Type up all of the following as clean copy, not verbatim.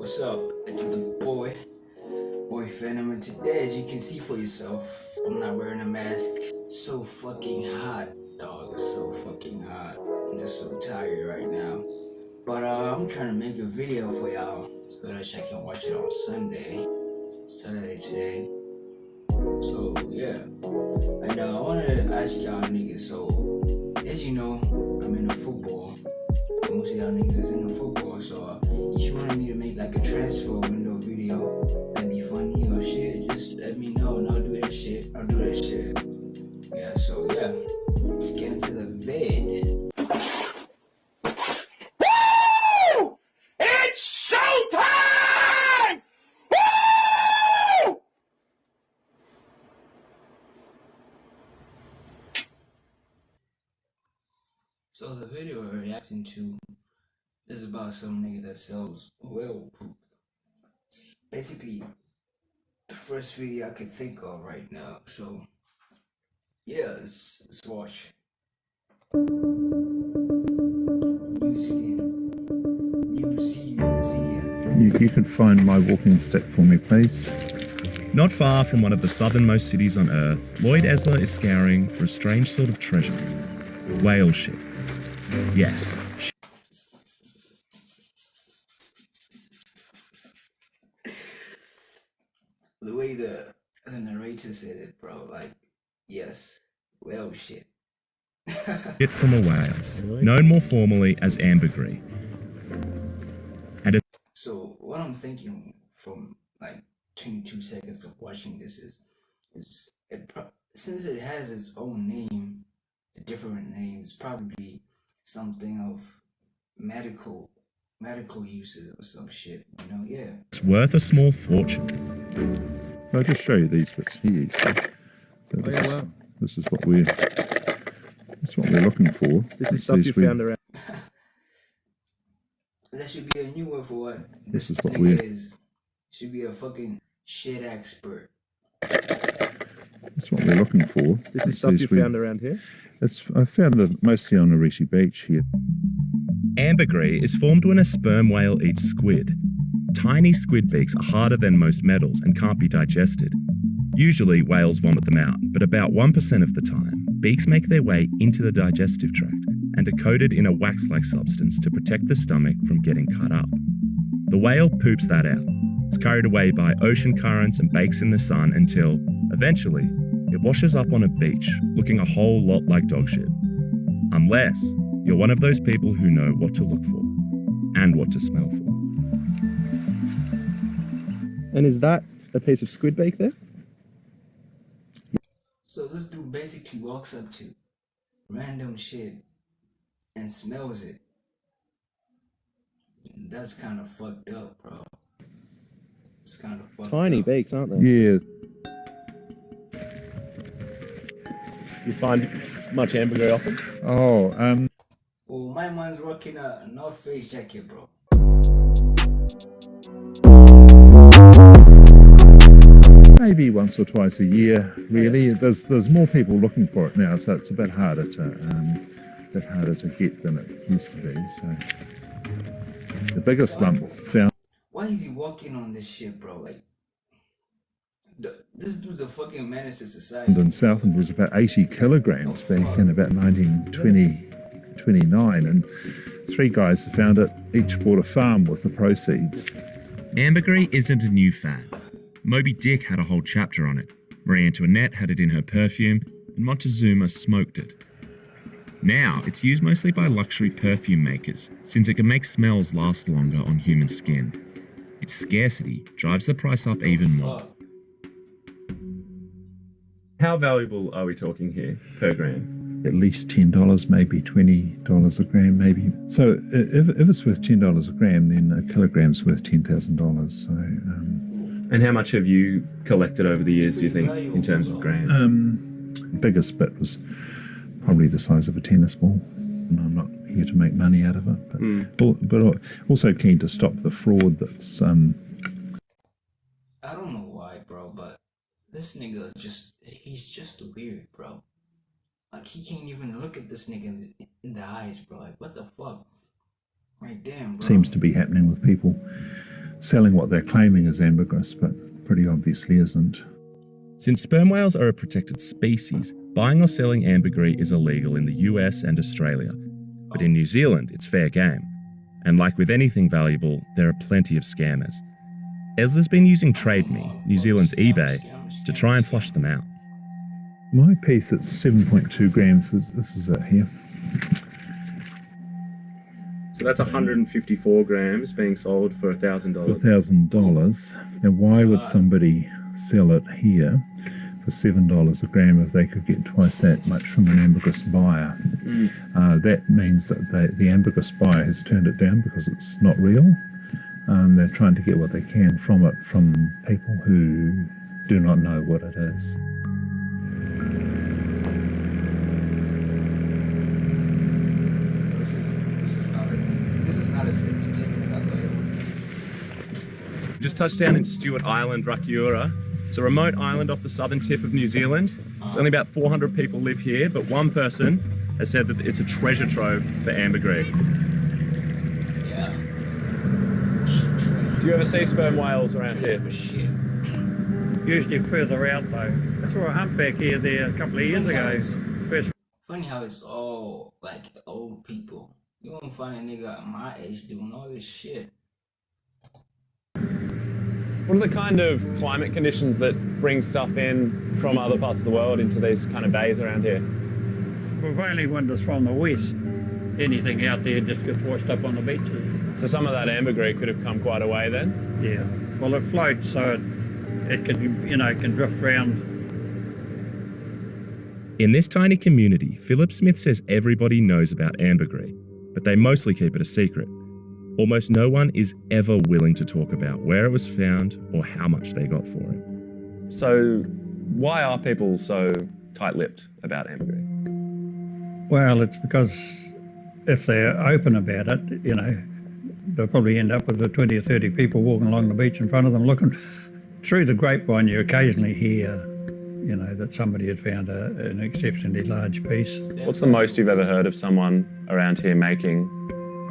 What's up? It's the boy Phantom, and today, as you can see for yourself, I'm not wearing a mask. It's so fucking hot, dog. It's so fucking hot. I'm just so tired right now. But I'm trying to make a video for y'all so that I can watch it on Saturday today. So yeah, and I wanted to ask y'all niggas. So as you know, I'm into football. Most of y'all niggas is into football, so if you wanted me to make like a transfer window video, that'd be funny or shit, just let me know and I'll do that shit. Yeah, so yeah, let's get into the vid. Woo! It's showtime! Woo! So the video we're reacting to is about some nigga that sells whale poop. It's basically the first video I could think of right now. So yeah, let's watch. New Zealand. You could find my walking stick for me, please. Not far from one of the southernmost cities on Earth, Lloyd Esler is scouring for a strange sort of treasure. Whale shit. Yes. The way the narrator said it, bro, like, yes, whale shit. Shit from a whale, known more formally as ambergris. And So what I'm thinking from like 22 seconds of watching this is since it has its own name, a different name, it's probably something of medical uses or some shit, you know? Yeah. it's worth a small fortune. I'll just show you these bits here. So this is what we're looking for. This is stuff you found around. That should be a new word for what This is what nigga is. Should be a fucking shit expert. That's what we're looking for. This is stuff you found around here. I found it mostly on Arishi Beach here. Ambergris is formed when a sperm whale eats squid. Tiny squid beaks are harder than most metals and can't be digested. Usually, whales vomit them out, but about 1% of the time, beaks make their way into the digestive tract and are coated in a wax-like substance to protect the stomach from getting cut up. The whale poops that out. It's carried away by ocean currents and bakes in the sun until, eventually, it washes up on a beach, looking a whole lot like dog shit. Unless you're one of those people who know what to look for and what to smell for. And is that a piece of squid bake there? So this dude basically walks up to random shit and smells it. That's kind of fucked up, bro. It's kind of fucked Tiny up. beaks, aren't they? Yeah. You find much ambergris often? Oh, Well, my man's rocking a North Face jacket, bro. maybe once or twice a year. Really, there's more people looking for it now, so it's a bit harder to get than it used to be. So the biggest lump found. Why is he walking on this shit, bro? Like, this dude's a fucking menace to society. In Southland was about 80 kilograms back in about 1929, and 3 guys found it, each bought a farm with the proceeds. Ambergris isn't a new fad. Moby Dick had a whole chapter on it. Marie Antoinette had it in her perfume, and Montezuma smoked it. Now, it's used mostly by luxury perfume makers, since it can make smells last longer on human skin. Its scarcity drives the price up even more. Fuck. How valuable are we talking here per gram? At least $10, maybe $20 a gram, maybe. So if it's worth $10 a gram, then a kilogram's worth $10,000. So And how much have you collected over the years, do you think, in terms of grams? biggest bit was probably the size of a tennis ball. And I'm not here to make money out of it, but also keen to stop the fraud that's. I don't know why, bro, but this nigga he's just weird, bro. Like, he can't even look at this nigga in the eyes, bro. Like, what the fuck? Like, damn, bro. Seems to be happening with people selling what they're claiming is ambergris, but pretty obviously isn't. Since sperm whales are a protected species, buying or selling ambergris is illegal in the US and Australia. But in New Zealand, it's fair game. And like with anything valuable, there are plenty of scammers. Esler's been using TradeMe, New Zealand's eBay, to try and flush them out. My piece at 7.2 grams, this is it here. So that's 154 grams being sold for $1,000. $1,000. Now, why would somebody sell it here for $7 a gram if they could get twice that much from an ambergris buyer? That means that the ambergris buyer has turned it down because it's not real. They're trying to get what they can from it from people who do not know what it is. This is not as entertaining as I thought it would be. We just touched down in Stewart Island, Rakiura. It's a remote island off the southern tip of New Zealand. It's only about 400 people live here, but one person has said that it's a treasure trove for ambergris. Yeah. Do you ever see sperm whales around here? For shit. Usually further out though. I saw a humpback here there a couple of years ago. First Funny how it's all like old people. You won't find a nigga at my age doing all this shit. What are the kind of climate conditions that bring stuff in from other parts of the world into these kind of bays around here? we've only winters from the west. Anything out there just gets washed up on the beaches. So some of that ambergris could have come quite a way then? Yeah. Well, it floats, so it can, can drift around. In this tiny community, Philip Smith says everybody knows about ambergris, but they mostly keep it a secret. Almost no one is ever willing to talk about where it was found or how much they got for it. So why are people so tight-lipped about ambergris? Well, it's because if they're open about it, they'll probably end up with the 20 or 30 people walking along the beach in front of them looking. Through the grapevine, you occasionally hear, that somebody had found an exceptionally large piece. What's the most you've ever heard of someone around here making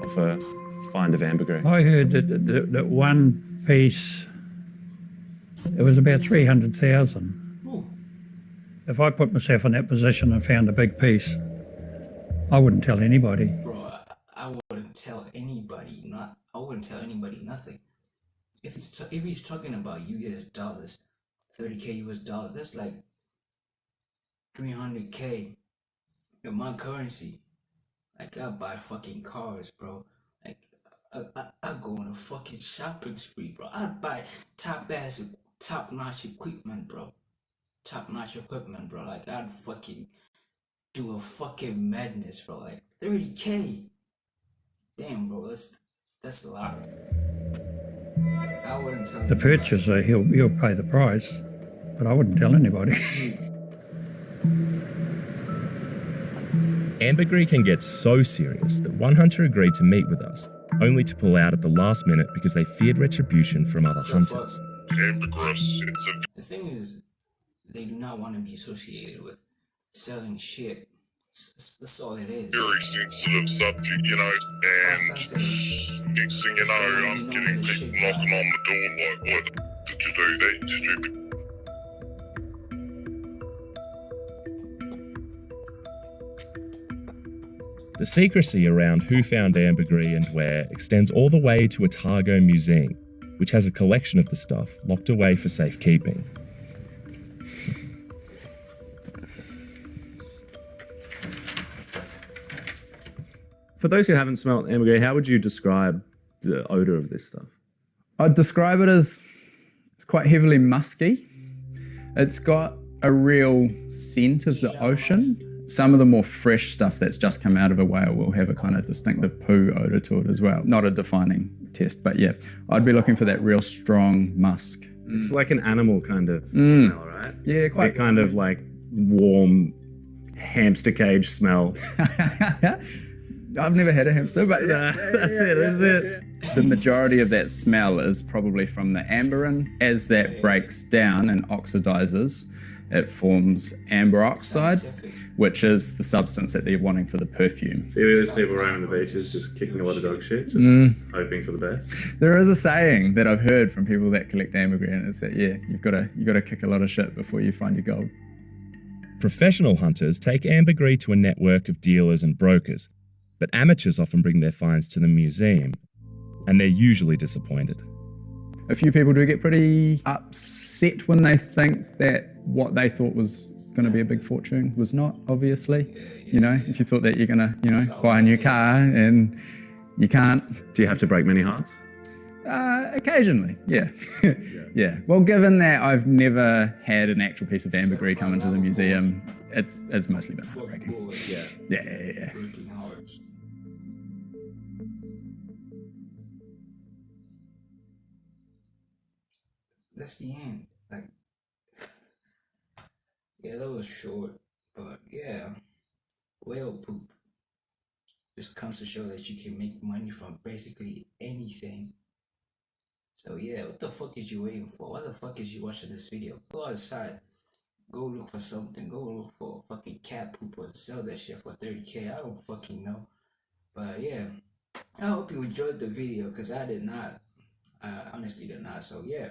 of a find of ambergris? I heard that one piece, it was about 300,000. Ooh. If I put myself in that position and found a big piece, I wouldn't tell anybody. Bro, I wouldn't tell anybody. I wouldn't tell anybody nothing. If he's talking about US dollars, 30K US dollars, that's like 300K in my currency. Like, I buy fucking cars, bro. Like, I go on a fucking shopping spree, bro. I'd buy top-notch equipment, bro. Top-notch equipment, bro. Like, I'd fucking do a fucking madness, bro. Like, 30K. Damn, bro, that's a lot. I wouldn't tell The anybody. purchaser, he'll pay the price, but I wouldn't tell anybody. Ambergris can get so serious that one hunter agreed to meet with us, only to pull out at the last minute because they feared retribution from other hunters. The thing is, they do not want to be associated with selling shit. That's all it is. Very sensitive subject, and next thing you know, I'm getting people knocking on the door like, why did you do that, you stupid? The secrecy around who found ambergris and where extends all the way to Otago Museum, which has a collection of the stuff locked away for safekeeping. For those who haven't smelt ambergris, how would you describe the odour of this stuff? I'd describe it as it's quite heavily musky. It's got a real scent of the ocean. Some of the more fresh stuff that's just come out of a whale will have a kind of distinctive poo odour to it as well. Not a defining test, but yeah, I'd be looking for that real strong musk. It's like an animal kind of smell, right? Yeah, quite. That kind of like warm hamster cage smell. I've never had a hamster, but That's it. the majority of that smell is probably from the amberin. As that breaks down and oxidizes, it forms amber oxide, Scientific. which is the substance that they're wanting for the perfume. See these people roaming the beaches, just kicking a lot of dog shit, just hoping for the best. There is a saying that I've heard from people that collect ambergris, and it's that you've got to kick a lot of shit before you find your gold. Professional hunters take ambergris to a network of dealers and brokers, but amateurs often bring their finds to the museum, and they're usually disappointed. A few people do get pretty upset when they think that what they thought was going to be a big fortune was not, obviously. You know, if you thought that you're going to, buy a new car and you can't. Do you have to break many hearts? Occasionally, yeah. Yeah. Well, given that I've never had an actual piece of ambergris come into the museum, it's mostly been heartbreaking. Yeah. Breaking hearts. That's the end. Like, yeah, that was short, but yeah, whale poop just comes to show that you can make money from basically anything. So yeah, what the fuck is you waiting for? Why the fuck is you watching this video? Go outside, go look for something, go look for fucking cat poop or sell that shit for 30K. I don't fucking know. But yeah, I hope you enjoyed the video, because I did not. I honestly did not. So yeah,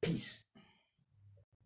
peace.